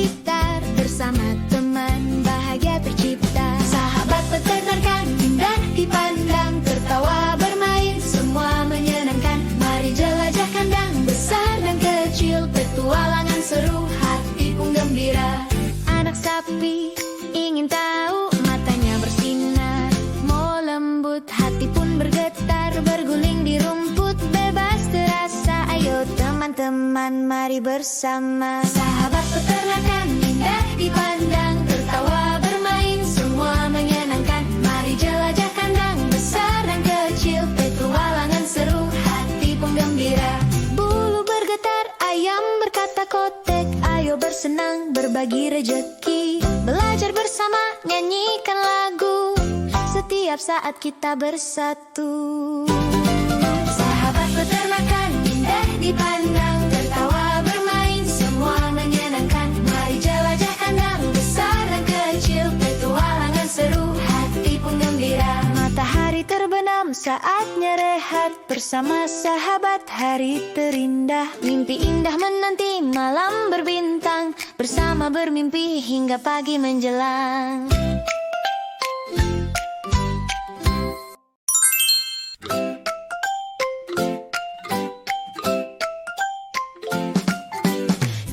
sekitar, bersama teman bahagia tercipta. Sahabat peternakan indah dipandang, tertawa bermain semua menyenangkan. Mari jelajah kandang besar dan kecil, petualangan seru, hati pun gembira. Anak sapi ingin tahu, matanya bersinar, mau lembut, hati pun bergetar, berguling di rumput bebas terasa. Ayo teman-teman, mari bersama. Sahabat peternakan indah dipandang, tertawa bermain semua menyenangkan. Mari jelajah kandang besar dan kecil, petualangan seru, hati pun gembira. Bulu bergetar, ayam berkata kotek, ayo bersenang, berbagi rejeki. Belajar bersama, nyanyikan lagu, setiap saat kita bersatu. Sahabat peternakan indah dipandang, tertawa bermain semua menyenangkan. Mari jelajah kandang besar dan kecil, petualangan seru, hati pun gembira. Matahari terbenam, saatnya rehat, bersama sahabat hari terindah. Mimpi indah menanti malam berbintang, bersama bermimpi hingga pagi menjelang.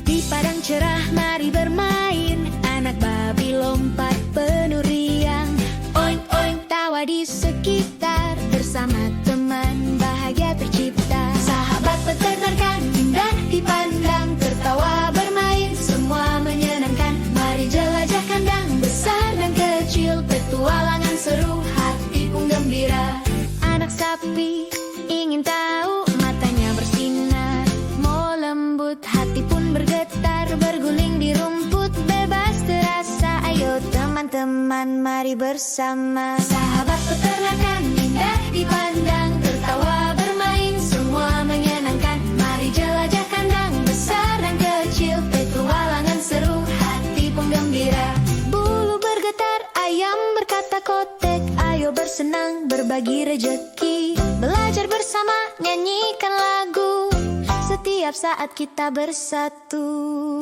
Di padang cerah mari bermain, anak babi lompat penuh riang. Oink oink tawa di sekitar, bersama teman bahagia tercipta. Sahabat peternakan indah dipandang, tertawa bermain semua menyenangkan. Mari jelajah kandang besar dan kecil, petualangan seru, hati pun gembira. Anak sapi ingin tahu, matanya bersinar, mau lembut, hati pun bergetar, berguling di rumput bebas terasa. Ayo teman-teman, mari bersama. Sahabat peternakan indah dipandang, tertawa bermain semua menyenangkan. Mari jelajah kandang besar dan kecil, petualangan seru, hati pun gembira. Bulu bergetar, ayam berkata kotek, ayo bersenang, berbagi rejeki. Belajar bersama, nyanyikan lagu, setiap saat kita bersatu.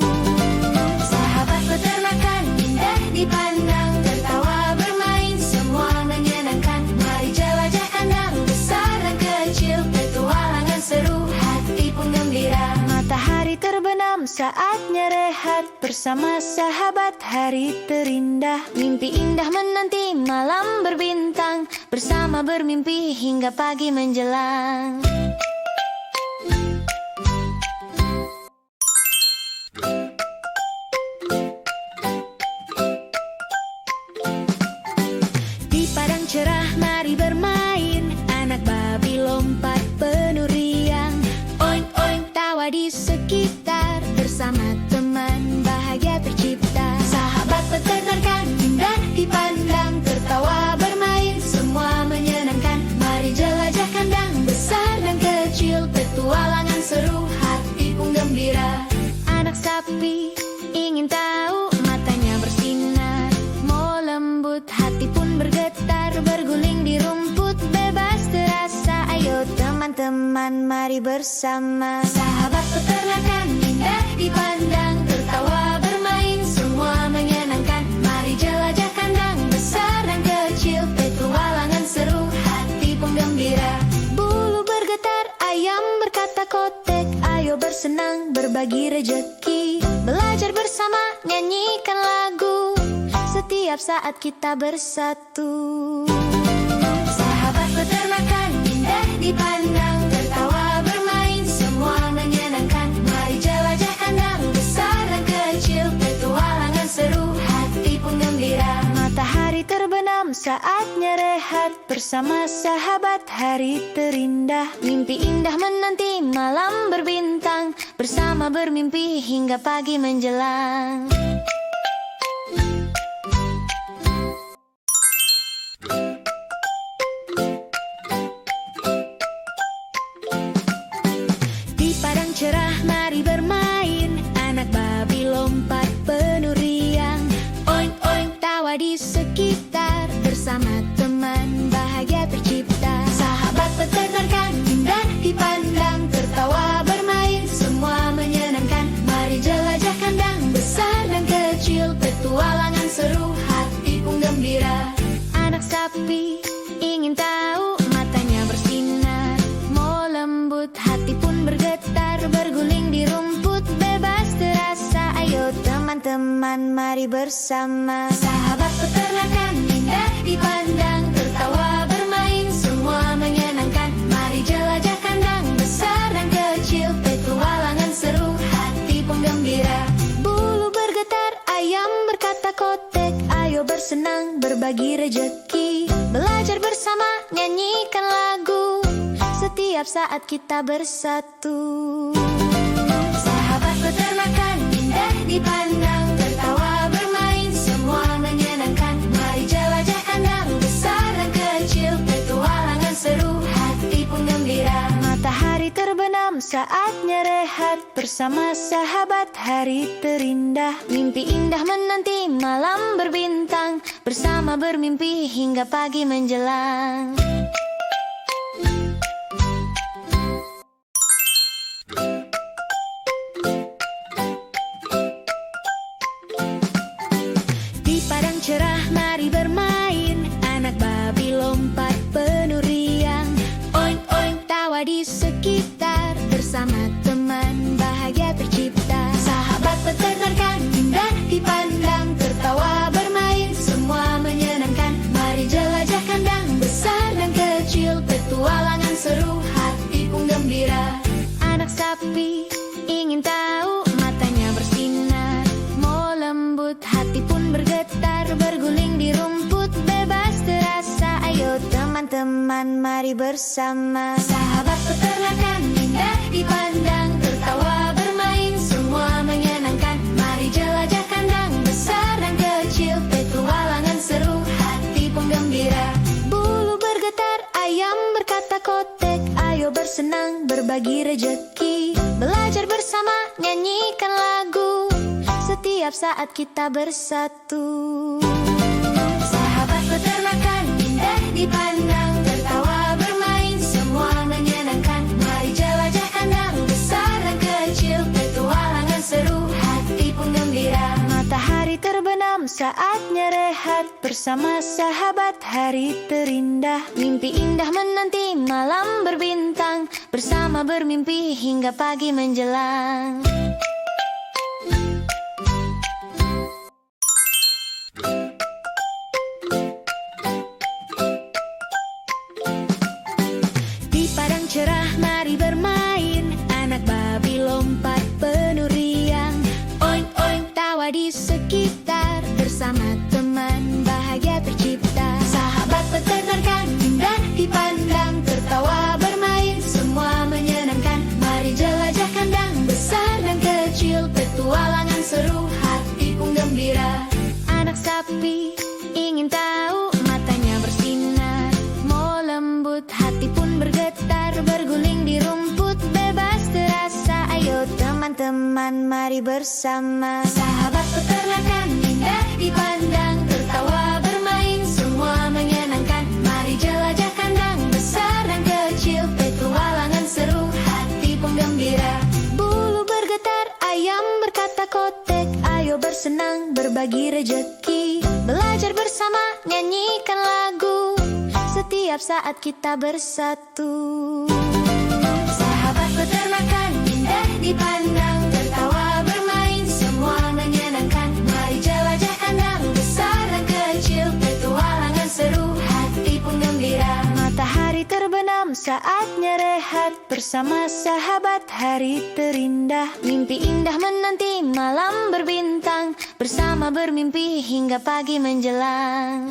Sahabat peternakan indah dipandang, tertawa bermain semua menyenangkan. Mari jelajah kandang besar dan kecil, petualangan seru, hati pun gembira. Matahari terbenam, saatnya rehat, bersama sahabat hari terindah. Mimpi indah menanti malam berbintang, bersama bermimpi hingga pagi menjelang. Di padang cerah mari bermain, anak babi lompat penuh riang. Oink oink tawa di sekitar, bersama teman bahagia tercipta. Sahabat peternakan indah dipandang, tertawa bermain semua menyenangkan. Mari jelajah kandang besar dan kecil, petualangan seru, hati pun gembira. Anak sapi ingin tahu, matanya bersinar, mau lembut, hati pun bergetar, berguling di rumput bebas terasa. Ayo teman-teman, mari bersama. Sahabat peternakan indah dipandang, tertawa bermain semua menyenangkan. Mari jelajah kandang besar dan kecil, petualangan seru, hati pun gembira. Bulu bergetar, ayam berkata kotek, ayo bersenang, berbagi rejeki. Belajar bersama, nyanyikan lagu, setiap saat kita bersatu. Sahabat peternakan indah dipandang, tertawa bermain semua menyenangkan. Mari jelajah kandang besar dan kecil, petualangan seru, hati pun gembira. Matahari terbenam, saatnya rehat, bersama sahabat hari terindah. Mimpi indah menanti malam berbintang, bersama bermimpi hingga pagi menjelang. Di padang cerah mari bermain, anak babi lompat penuh riang. Oink oink tawa di sekitar, bersama teman bahagia tercipta. Sahabat peternakan indah dipandang, tertawa bermain semua menyenangkan. Mari jelajah kandang besar teman-teman, mari bersama. Sahabat peternakan indah dipandang, tertawa bermain semua menyenangkan. Mari jelajah kandang besar dan kecil, petualangan seru, hati pun gembira. Bulu bergetar, ayam berkata kotek, ayo bersenang berbagi rejeki. Belajar bersama, nyanyikan lagu, setiap saat kita bersatu. Sahabat peternakan indah dipandang, tertawa bermain semua menyenangkan. Mari jelajah kandang besar dan kecil, petualangan seru, hati pun gembira. Matahari terbenam, saatnya rehat, bersama sahabat hari terindah. Mimpi indah menanti malam berbintang, bersama bermimpi hingga pagi menjelang. Di padang cerah mari bermain, anak babi lompat penuh riang. Oink oink tawa di sekitar, bersama teman bahagia tercipta. Sahabat peternakan indah dipandang, tertawa bermain semua menyenangkan. Mari jelajah kandang besar dan kecil, petualangan seru, hati pun gembira. Anak sapi ingin tahu, matanya bersinar, mau lembut, hati pun bergetar, berguling di rumput bebas terasa. Ayo teman-teman, mari bersama. Sahabat peternakan indah dipandang, tertawa bermain semua menyenangkan. Mari jelajah kandang besar dan kecil, petualangan seru, hati pun gembira. Bulu bergetar, ayam berkata kotek, ayo bersenang berbagi rejeki. Belajar bersama, nyanyikan lagu, setiap saat kita bersatu. Sahabat peternakan indah dipandang, tertawa bermain semua menyenangkan. Mari jelajah kandang besar dan kecil, petualangan seru, hati pun gembira. Matahari terbenam, saatnya rehat, bersama sahabat hari terindah. Mimpi indah menanti malam berbintang, bersama bermimpi hingga pagi menjelang. Di padang cerah mari bermain, anak babi lompat penuh riang. Oink oink tawa di sekitar, bersama teman bahagia tercipta. Sahabat peternakan indah dipandang, tertawa bermain semua menyenangkan. Mari jelajah kandang besar dan kecil, petualangan seru, hati pun gembira. Anak sapi ingin tahu, matanya bersinar, mau lembut, hati pun bergetar, berguling di rumput bebas terasa. Ayo teman-teman, mari bersama. Sahabat peternakan indah dipandang, tertawa bermain semua menyenangkan. Mari jelajah kandang besar dan kecil, petualangan seru, hati pun gembira. Bulu bergetar, ayam berkata kotek, ayo bersenang berbagi rejeki. Belajar bersama, nyanyikan lagu, setiap saat kita bersatu. Sahabat peternakan indah dipandang, tertawa bermain semua menyenangkan. Mari jelajah kandang besar dan kecil, petualangan seru, hati pun gembira. Matahari terbenam, saatnya rehat, bersama sahabat hari terindah. Mimpi indah menanti malam berbintang, bersama bermimpi hingga pagi menjelang.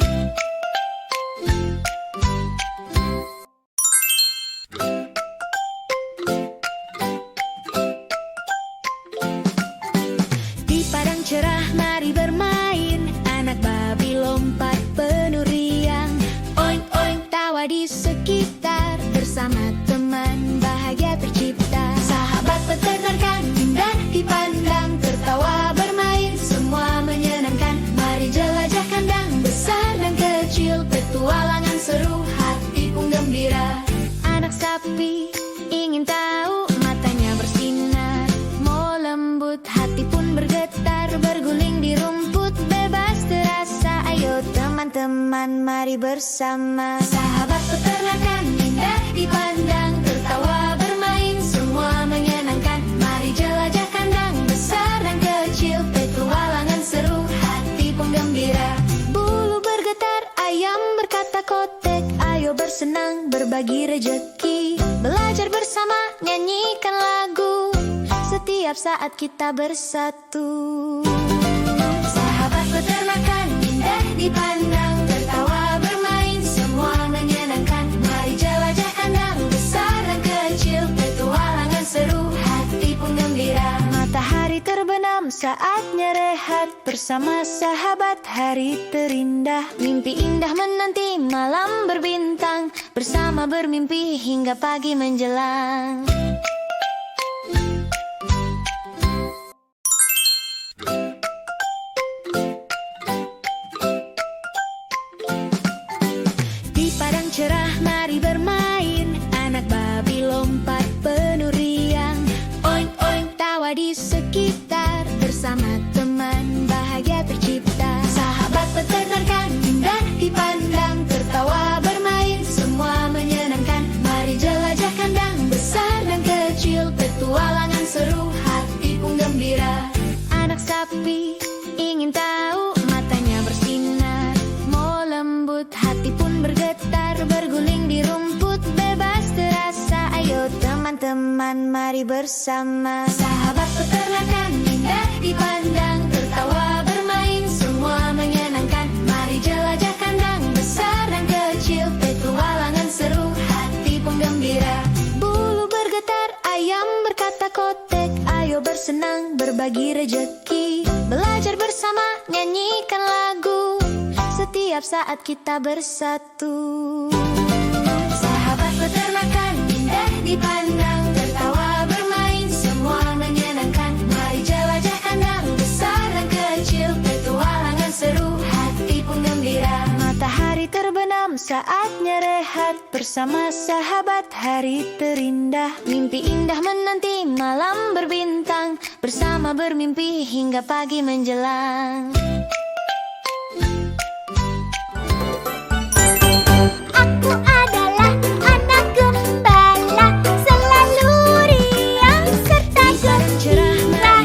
Di padang cerah mari bermain, anak babi lompat penuh riang. Oink oink tawa di sekitar, bersama teman bahagia tercipta. Sahabat peternakan indah dipandang, tertawa bermain semua menyenangkan. Mari jelajah kandang besar dan kecil, petualangan seru, hati pun gembira. Anak sapi ingin tahu, matanya bersinar, mau lembut, hati pun bergetar, berguling di rumput bebas terasa. Ayo teman-teman, mari bersama. Sahabat peternakan indah dipandang, tertawa bermain semua menyenangkan. Mari jelajah kandang besar dan kecil, petualangan berbagi rejeki. Belajar bersama, nyanyikan lagu, setiap saat kita bersatu. Sahabat peternakan, indah dipandang, tertawa bermain, semua menyenangkan. Mari jelajah kandang, besar dan kecil, petualangan seru, hati pun gembira. Matahari terbenam, saatnya rehat, bersama sahabat hari terindah. Mimpi indah menanti malam berbintang, bersama bermimpi hingga pagi menjelang. Di padang cerah mari bermain, anak babi lompat penuh riang. Oink oink tawa di sekitar, bersama teman bahagia tercipta. Sahabat peternakan, indah dipandang, tertawa bermain, semua menyenangkan. Mari jelajah kandang, besar dan kecil, petualangan seru, hati pun gembira. Anak sapi ingin tahu, matanya bersinar, mau lembut, hati pun bergetar, berguling di rumput, bebas terasa. Ayo teman-teman mari bersama. Sahabat peternakan, indah dipandang, tertawa bermain, semua menyenangkan. Mari jelajah kandang, besar dan kecil, petualangan seru, hati pun gembira. Bulu bergetar, ayam berkata kotek, ayo bersenang, berbagi rejeki. Belajar bersama, nyanyikan lagu, setiap saat kita bersatu. Sahabat peternakan, indah dipandang, tertawa bermain, semua menyenangkan. Mari jelajah kandang, besar dan kecil, petualangan seru, hati pun gembira. Matahari terbenam, saatnya rehat, bersama sahabat hari terindah. Mimpi indah menanti malam berbintang, bersama bermimpi hingga pagi menjelang. Aku adalah anak gembala, selalu riang serta gembira,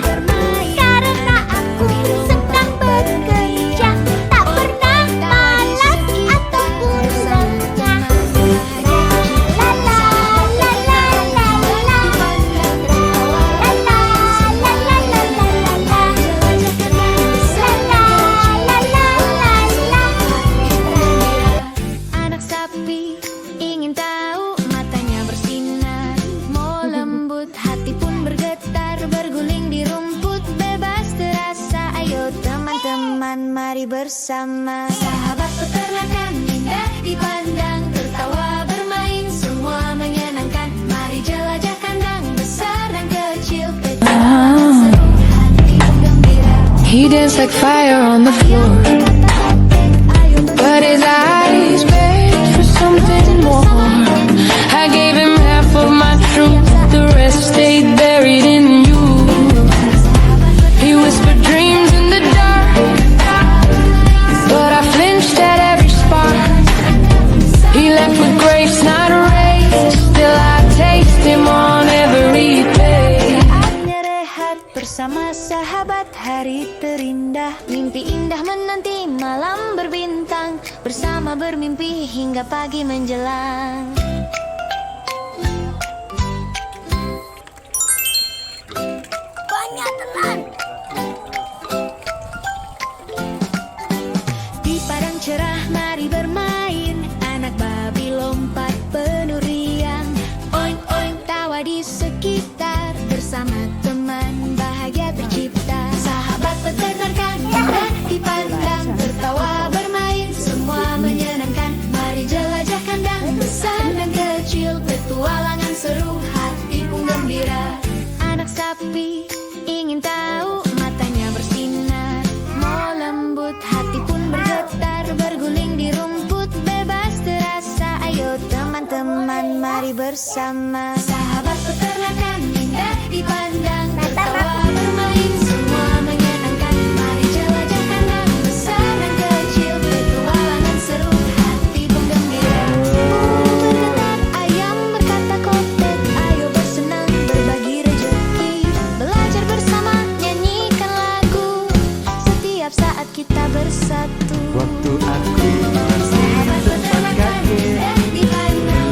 karena aku sedang bekerja, tak pernah malas ataupun lengah. La la la la la la, la la la la la la la, Anak sapi ingin tahu, matanya bersinar, mau lembut, hati pun bergetar, berguling di rumput, bebas terasa. Ayo teman-teman mari bersama. Sahabat peternakan, indah dipandang, tertawa bermain, semua menyenangkan. Mari jelajah kandang, besar dan kecil, petualangan seru, hati pun gembira. He danced like fire on the floor, but his eyes begged for something more. I gave him half of my truth, the rest stayed buried in you. He whispered dreams in the dark, but I flinched at every spark. He left with grace, not a race, still I taste him on every page. Saatnya rehat, bersama sahabat hari terindah. Mimpi indah menanti malam berbintang, bersama bermimpi hingga pagi menjelang. banyak telan. Di padang cerah mari bermain, anak babi lompat penuh riang. Oink oink tawa di sekitar, bersama teman bahagia tercipta. Sahabat peternakan, indah dipandang, tertawa bermain, semua menyenangkan. Mari jelajah kandang, besar dan kecil, petualangan seru, hati pun gembira. Anak sapi ingin tahu, matanya bersinar, mau lembut, hati pun bergetar, berguling di rumput, bebas terasa. Ayo teman-teman mari bersama. Sahabat peternakan, indah dipandang, tertawa bermain, semua menyenangkan. Mari jelajah kandang, besar dan kecil, petualangan seru, hati pun gembira. Bulu bergetar, ayam berkata kotek, ayo bersenang, berbagi rejeki. Belajar bersama, nyanyikan lagu, setiap saat kita bersatu. Waktu aku Sahabat peternakan, indah dipandang,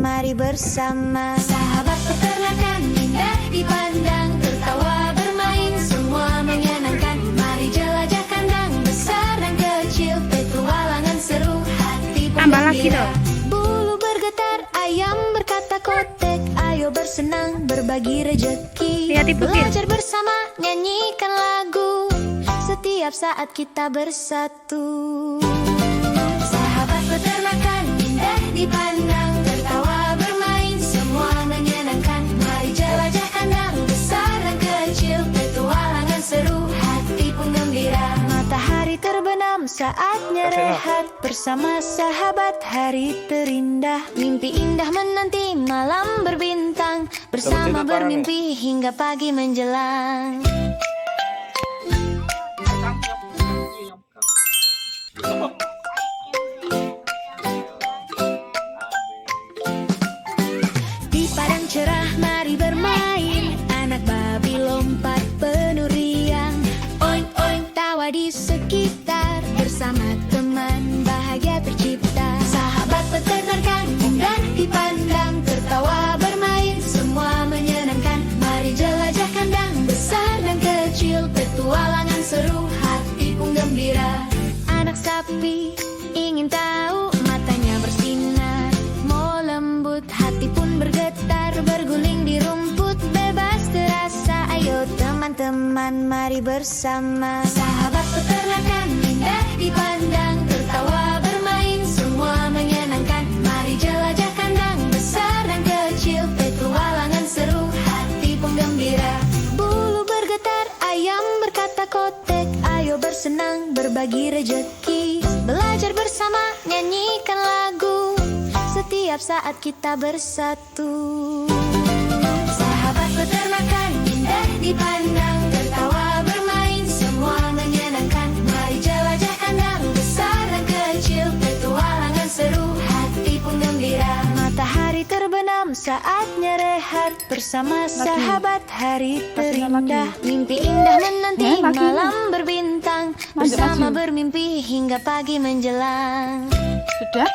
mari bersama. Sahabat peternakan indah dipandang, tertawa bermain semua menyenangkan. Mari jelajah kandang besar dan kecil, petualangan seru hati pun gembira. Bulu bergetar, ayam berkata kotek, ayo bersenang berbagi rejeki. Belajar bersama, nyanyikan lagu, setiap saat kita bersatu. Sahabat peternakan indah dipandang, tertawa bermain semua menyenangkan. Mari jelajah kandang besar dan kecil, petualangan seru hati pun gembira. Matahari terbenam saatnya rehat, bersama sahabat hari terindah. Mimpi indah menanti malam berbintang, bersama bermimpi hingga pagi menjelang. Di padang cerah mari bermain, anak babi lompat penuh riang. Oink oink tawa di sekitar, bersama teman bahagia tercipta. Sahabat peternakan indah dipandang, tertawa bermain semua menyenangkan. Mari jelajah kandang besar dan kecil, petualangan seru hati pun gembira. Anak sapi ingin tahu, matanya bersinar, mau lembut hati pun bergetar, berguling di rumput bebas terasa. Ayo teman-teman mari bersama. Sahabat peternakan indah dipandang, tertawa bermain semua menyenangkan. Mari jelajah kandang besar dan kecil, petualangan seru hati pun gembira. Bulu bergetar, ayam berkata kotek, ayo bersenang berbagi rejeki. Belajar bersama, nyanyikan lagu, setiap saat kita bersatu. Sahabat peternakan indah dipandang, tertawa bermain semua menyenangkan. Mari jelajah kandang besar dan kecil, petualangan seru hati pun gembira. Matahari terbenam saatnya rehat, bersama sahabat hari terindah. Mimpi indah menanti malam berbintang, bersama bermimpi hingga pagi menjelang. Sudah?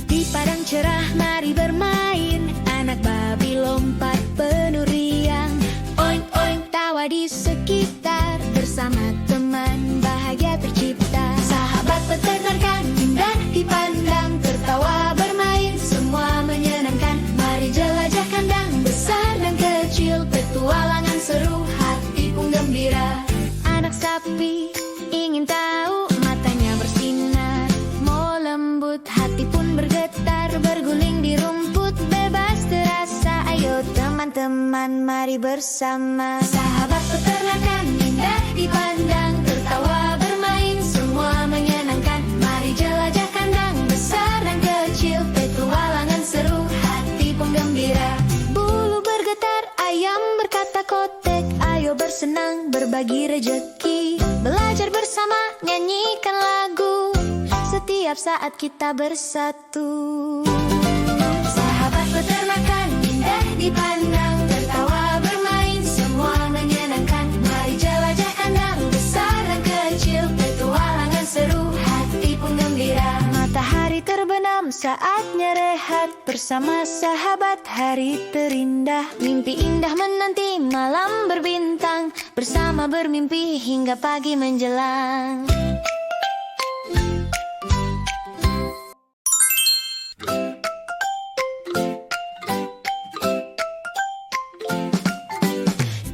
Di padang cerah mari bermain, anak babi lompat penuh riang. Oink oink tawa di sekitar, bersama teman bahagia tercipta. Sahabat peternakan indah dipandang, tertawa bermain semua menyenangkan. Mari jelajah kandang besar dan kecil, petualangan seru hati pun gembira. Anak sapi ingin tahu, matanya bersinar, mau lembut hati pun bergetar, berguling di rumput bebas terasa. Ayo teman-teman mari bersama. Sahabat peternakan indah dipandang, tertawa bermain semua menyenangkan. Mari jelajah kandang besar dan kecil, petualangan seru hati pun gembira. Bulu bergetar, ayam berkata kotek, ayo bersenang berbagi rejeki. Belajar bersama, nyanyikan lagu, setiap saat kita bersatu. Sahabat peternakan indah dipandang, tertawa bermain semua menyenangkan. Mari jelajah kandang besar dan kecil, petualangan seru hati pun gembira. Matahari terbenam saatnya rehat, bersama sahabat hari terindah. Mimpi indah menanti malam berbintang, bersama bermimpi hingga pagi menjelang.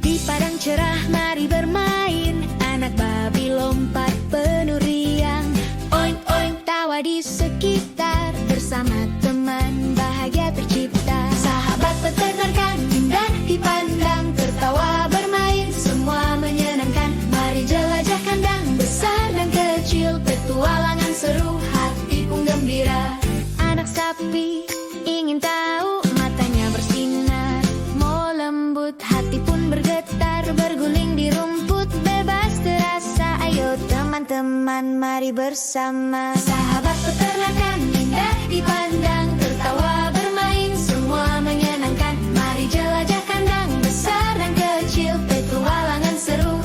Di padang cerah mari bermain, anak babi lompat penuh riang. Oink oink tawa di sekitar, bersama teman bahagia tercipta. Sahabat peternakan indah dipandang, tertawa bermain semua menyenangkan. Mari jelajah kandang besar dan kecil, petualangan seru hati pun gembira. Anak sapi ingin tahu, matanya bersinar, mau lembut hati pun bergetar, berguling di rumput bebas terasa. Ayo teman-teman mari bersama. Sahabat peternakan indah dipandang, tertawa bermain semua menyenangkan. Mari jelajah kandang besar dan kecil, petualangan seru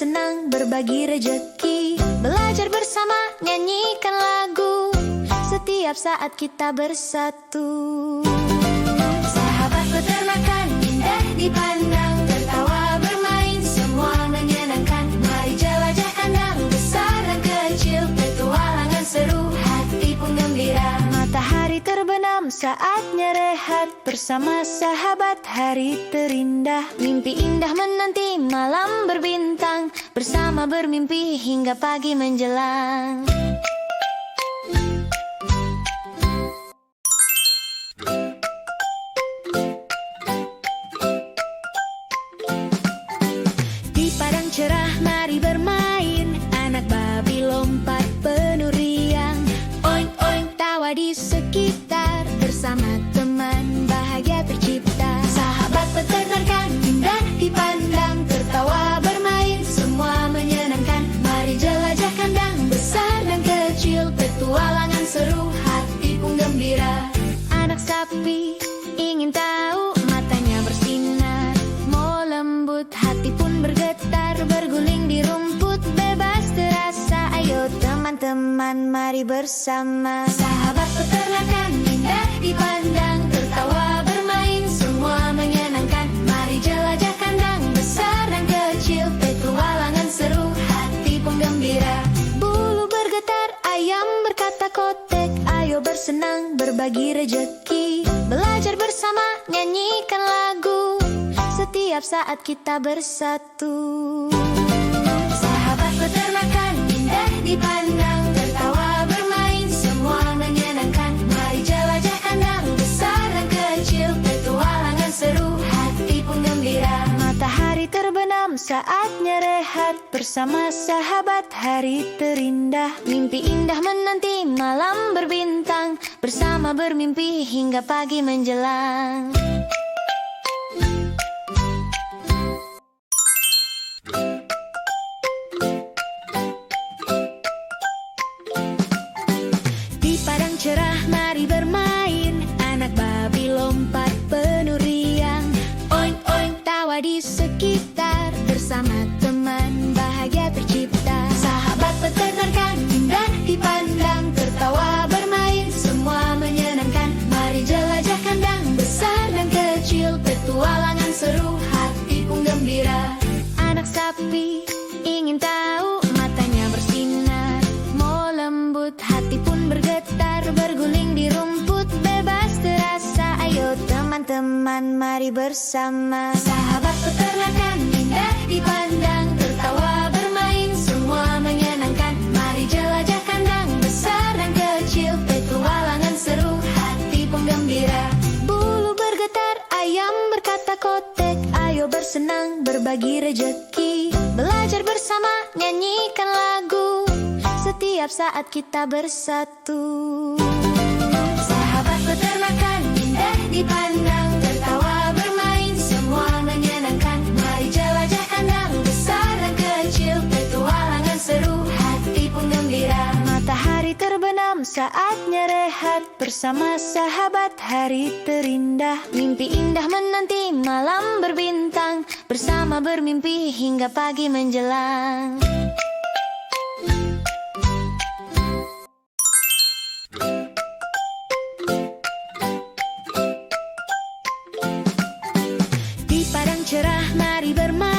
bersenang, berbagi rejeki, belajar bersama, nyanyikan lagu, setiap saat kita bersatu. Sahabat peternakan, indah dipandang, tertawa bermain, semua menyenangkan. Mari jelajah kandang, besar dan kecil, petualangan seru, hati pun gembira. Matahari terbenam, saatnya rehat, bersama sahabat hari terindah. Mimpi indah menanti, malam berbintang, bersama bermimpi hingga pagi menjelang. Di padang cerah mari bermain, anak babi lompat penuh riang. Oink oink tawa di sekitar, bersama teman bahagia tercipta. Sahabat peternakan, indah dipandang, tertawa bermain, semua menyenangkan. Mari jelajah kandang, besar dan kecil, petualangan seru, hati pun gembira. Anak sapi ingin tahu, matanya bersinar, mau lembut, hati pun bergetar, berguling di rumput, bebas terasa. Ayo teman-teman, mari bersama. Sahabat peternakan, indah dipandang, tertawa bermain, semua menyenangkan. Mari jelajah kandang, besar dan kecil, petualangan seru, hati pun gembira. Bulu bergetar, ayam berkata kotek, ayo bersenang, berbagi rejeki, belajar bersama, nyanyikan lagu, setiap saat kita bersatu. Sahabat peternakan, indah dipandang, tertawa bermain, semua menyenangkan. Mari jelajah kandang, besar dan kecil, petualangan seru, hati pun gembira. Matahari terbenam, saatnya rehat, bersama sahabat hari terindah. Mimpi indah menanti, malam berbintang, bersama bermimpi hingga pagi menjelang. Di padang cerah mari bermain, anak babi lompat penuh riang. Oink oink tawa di sekitar, bersama teman bahagia tercipta. Sahabat peternakan, indah dipandang, tertawa bermain, semua menyenangkan. Mari jelajah kandang, besar dan kecil, petualangan seru, hati pun gembira. Anak sapi ingin tahu, matanya bersinar, mau lembut, hati pun bergetar, berguling di rumput, bebas terasa. Ayo teman-teman, mari bersama. Sahabat peternakan, indah dipandang, tertawa bermain, semua menyenangkan. Mari jelajah kandang, besar dan kecil, petualangan seru, hati pun gembira. Bulu bergetar, ayam berkata kotek, ayo bersenang, berbagi rejeki, belajar bersama, nyanyikan lagu, setiap saat kita bersatu. Sahabat peternakan, indah dipandang, tertawa bermain, semua menyenangkan. Mari jelajah kandang, besar dan kecil, petualangan seru, hati pun gembira. Matahari terbenam, saatnya rehat, bersama sahabat hari terindah. Mimpi indah menanti, malam berbintang, bersama bermimpi hingga pagi menjelang. Di padang cerah mari bermain,